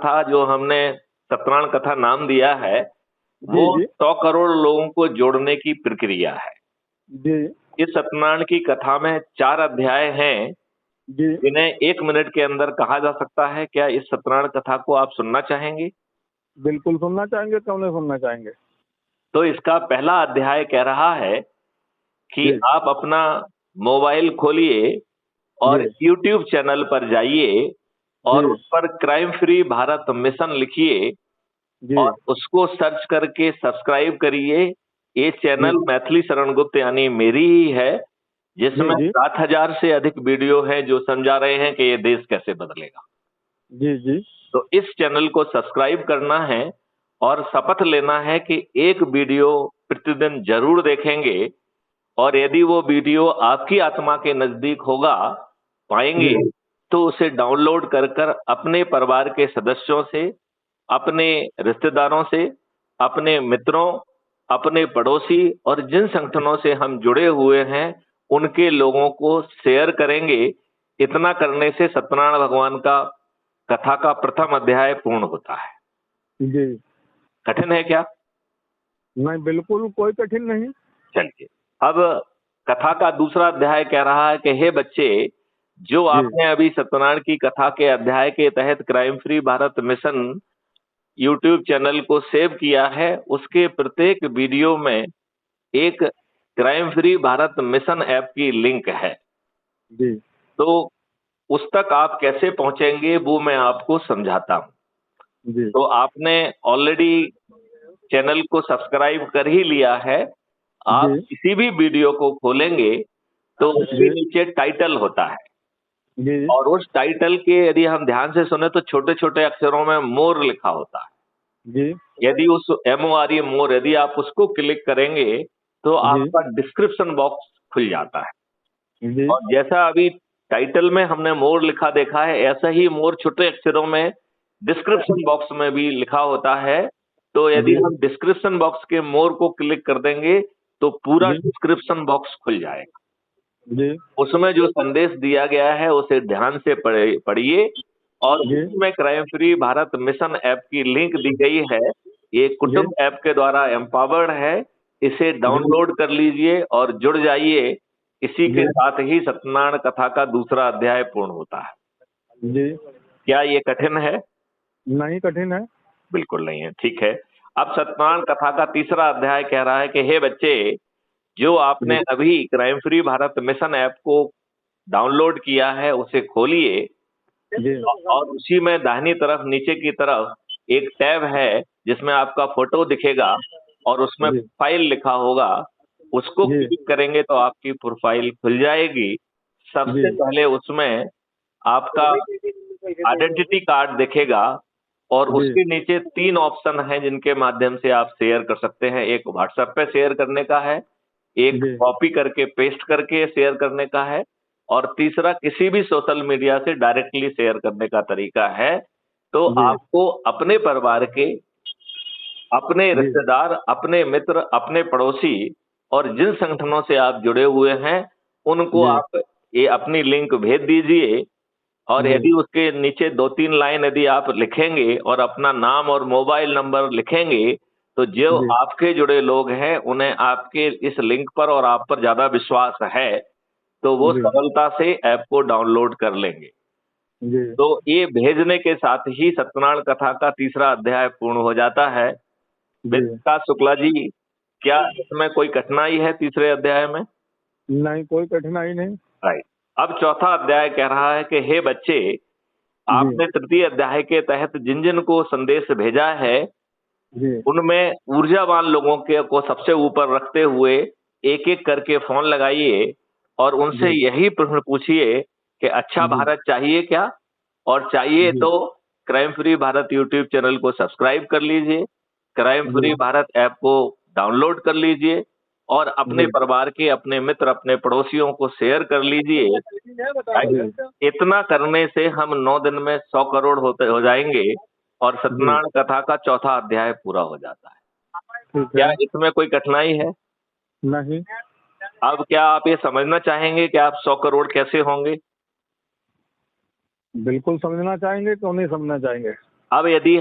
कथा जो हमने सत्यनारायण कथा नाम दिया है, जी वो जी 100 करोड़ लोगों को जोड़ने की प्रक्रिया है। जी इस सत्यनारायण की कथा में 4 अध्याय हैं, जी। जिन्हें 1 मिनट के अंदर कहा जा सकता है। क्या इस सत्यनारायण कथा को आप सुनना चाहेंगे? बिल्कुल सुनना चाहेंगे, क्यों नहीं सुनना चाहेंगे। तो इसका पहला अध्याय कह रहा है कि जी आप अपना मोबाइल खोलिए और जी यूट्यूब चैनल पर जाइए और जी उस पर क्राइम फ्री भारत मिशन लिखिए जी और उसको सर्च करके सब्सक्राइब करिए। ये जी चैनल मैथिली शरण गुप्त यानी मेरी ही है, जी जिसमें जी 7,000 से अधिक वीडियो हैं जो समझा रहे हैं कि ये देश कैसे बदलेगा। जी जी तो इस चैनल को सब्सक्राइब करना है और शपथ लेना है कि एक वीडियो प्रतिदिन जरूर देखेंगे, और यदि वो वीडियो आपकी आत्मा के नजदीक होगा पाएंगे जी तो उसे डाउनलोड कर कर अपने परिवार के सदस्यों से, अपने रिश्तेदारों से, अपने मित्रों, अपने पड़ोसी और जिन संगठनों से हम जुड़े हुए हैं उनके लोगों को शेयर करेंगे। इतना करने से सत्यनारायण भगवान का कथा का प्रथम अध्याय पूर्ण होता है। जी। कठिन है क्या? नहीं, बिल्कुल कोई कठिन नहीं। चलिए, अब कथा का दूसरा अध्याय कह रहा है कि हे बच्चे, जो जी आपने अभी सत्यनारायण की कथा के अध्याय के तहत crime free Bharat mission YouTube channel को सेव किया है, उसके प्रत्येक वीडियो में एक crime free Bharat mission app की लिंक है। जी तो उस तक आप कैसे पहुंचेंगे वो मैं आपको समझाता हूं। जी तो आपने ऑलरेडी चैनल को सब्सक्राइब कर ही लिया है। आप जी किसी भी वीडियो को खोलेंगे तो उसके जी नीचे टाइटल होता है, जी और उस टाइटल के यदि हम ध्यान से सुने तो छोटे छोटे अक्षरों में मोर लिखा होता है। जी यदि उस MORE मोर यदि आप उसको क्लिक करेंगे तो जी आपका डिस्क्रिप्शन बॉक्स खुल जाता है। जी और जैसा अभी टाइटल में हमने मोर लिखा देखा है, ऐसा ही मोर छोटे अक्षरों में डिस्क्रिप्शन बॉक्स में भी लिखा होता है। तो यदि जी हम डिस्क्रिप्शन बॉक्स के मोर को क्लिक कर देंगे तो पूरा जी डिस्क्रिप्शन बॉक्स खुल जाएगा। जी उसमें जो संदेश दिया गया है उसे ध्यान से पढ़िए, और जी उसी में crime free Bharat mission app की लिंक दी गई है। ये जी कुटुंब ऐप के द्वारा एम्पावर्ड है। इसे जी डाउनलोड कर लीजिए और जुड़ जाइए। इसी के जी साथ ही सत्यनारायण कथा का दूसरा अध्याय पूर्ण होता है। जी। क्या ये कठिन है? नहीं कठिन है। बिल्कुल नहीं है। ठीक है, अब सत्यनारायण कथा का तीसरा अध्याय कह रहा है कि हे बच्चे, जो आपने जी अभी crime free Bharat mission app को डाउनलोड किया है उसे खोलिए, जी और उसी में दाहिनी तरफ नीचे की तरफ एक टैब है जिसमें आपका फोटो दिखेगा और उसमें जी प्रोफाइल लिखा होगा। उसको जी क्लिक करेंगे तो आपकी प्रोफाइल खुल जाएगी। सबसे जी पहले उसमें आपका आइडेंटिटी कार्ड दिखेगा, और जी उसके नीचे 3 ऑप्शन हैं जिनके माध्यम से आप शेयर कर सकते हैं। एक व्हाट्सएप पे शेयर करने का है, एक जी कॉपी करके पेस्ट करके शेयर करने का है, और तीसरा किसी भी सोशल मीडिया से डायरेक्टली शेयर करने का तरीका है। तो जी आपको अपने परिवार के, अपने जी रिश्तेदार, अपने मित्र, अपने पड़ोसी और जिन संगठनों से आप जुड़े हुए हैं उनको जी आप ये अपनी लिंक भेज दीजिए। और जी यदि उसके नीचे 2-3 लाइन यदि आप लिखेंगे और अपना नाम और मोबाइल नंबर लिखेंगे तो जो जी आपके जुड़े लोग हैं उन्हें आपके इस लिंक पर और आप पर ज्यादा विश्वास है, तो वो जी सरलता से ऐप को डाउनलोड कर लेंगे। जी। तो ये भेजने के साथ ही सत्यनारायण कथा का तीसरा अध्याय पूर्ण हो जाता है। जी। विकास शुक्ला जी, क्या इसमें कोई कठिनाई है तीसरे अध्याय में? नहीं, कोई कठिनाई नहीं। राइट। अब चौथा अध्याय कह रहा है कि हे बच्चे, जी आपने तृतीय अध्याय के तहत जिन जिन को संदेश भेजा है जी उनमें ऊर्जावान लोगों के को सबसे ऊपर रखते हुए एक एक करके फोन लगाइए और उनसे जी यही प्रश्न पूछिए कि अच्छा जी भारत चाहिए क्या, और चाहिए जी तो crime free Bharat YouTube channel को सब्सक्राइब कर लीजिए, क्राइम फ्री जी भारत ऐप को डाउनलोड कर लीजिए, और अपने जी परिवार के, अपने मित्र, अपने पड़ोसियों को शेयर कर लीजिए। जी। इतना करने से हम 9 दिन में 100 करोड़ होते हो जाएंगे और जी सत्यनारायण कथा का चौथा अध्याय पूरा हो जाता है। ठीक क्या है। इसमें कोई कठिनाई है? नहीं। अब क्या आप ये समझना चाहेंगे कि आप 100 करोड़ कैसे होंगे? बिल्कुल समझना चाहेंगे, क्यों नहीं समझना चाहेंगे। अब यदि